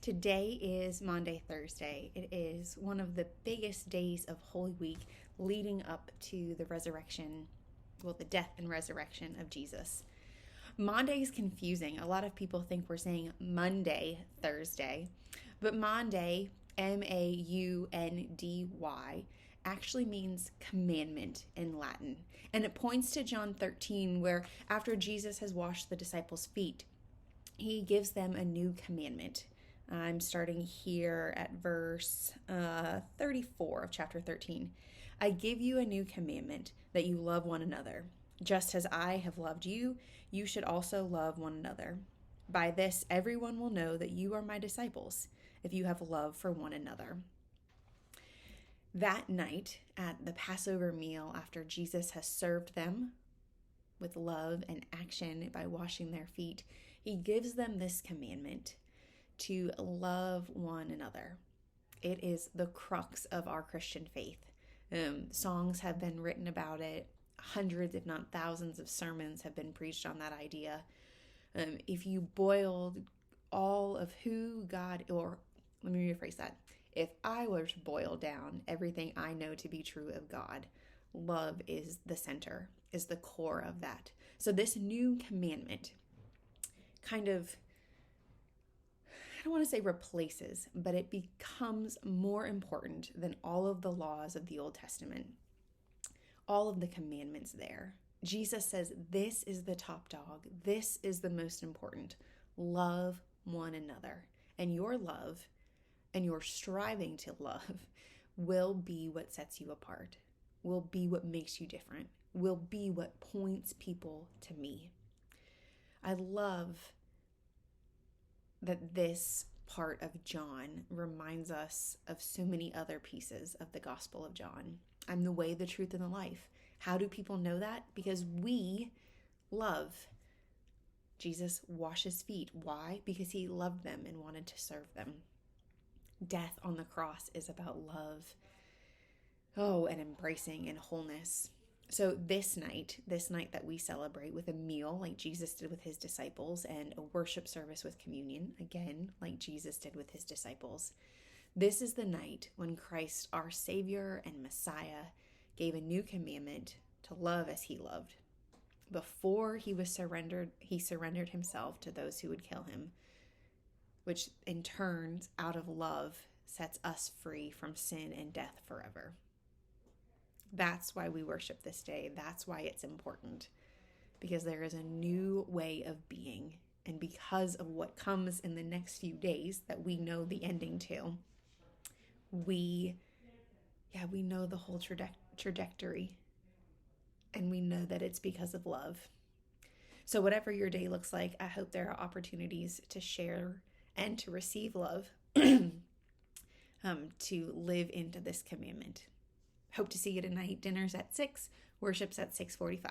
Today is Maundy, Thursday. It is one of the biggest days of Holy Week leading up to the resurrection, the death and resurrection of Jesus. Maundy is confusing. A lot of people think we're saying Monday, Thursday, but Maundy, Maundy, actually means commandment in Latin. And it points to John 13, where after Jesus has washed the disciples' feet, he gives them a new commandment. I'm starting here at verse 34 of chapter 13. I give you a new commandment, that you love one another. Just as I have loved you, you should also love one another. By this, everyone will know that you are my disciples, if you have love for one another. That night, at the Passover meal, after Jesus has served them with love and action by washing their feet, he gives them this commandment to love one another. It is the crux of our Christian faith. Songs have been written about it. Hundreds, if not thousands, of sermons have been preached on that idea. If you boiled all of who God, or let me rephrase that. If I were to boil down everything I know to be true of God, love is the center, is the core of that. So this new commandment kind of, I don't want to say replaces, but it becomes more important than all of the laws of the Old Testament, all of the commandments there. Jesus says, this is the top dog. This is the most important. Love one another. And your love and your striving to love will be what sets you apart, will be what makes you different, will be what points people to me. I love that this part of John reminds us of so many other pieces of the Gospel of John. I'm the way, the truth, and the life. How do people know that? Because we love. Jesus washes feet. Why? Because he loved them and wanted to serve them. Death on the cross is about love. And embracing and wholeness. So this night that we celebrate with a meal like Jesus did with his disciples, and a worship service with communion, again, like Jesus did with his disciples, this is the night when Christ, our Savior and Messiah, gave a new commandment to love as he loved. Before he surrendered himself to those who would kill him, which in turn, out of love, sets us free from sin and death forever. That's why we worship this day. That's why it's important, because there is a new way of being. And because of what comes in the next few days that we know the ending to, we know the whole trajectory. And we know that it's because of love. So whatever your day looks like, I hope there are opportunities to share and to receive love, to live into this commandment. Hope to see you tonight. Dinner's at 6, worship's at 6:45.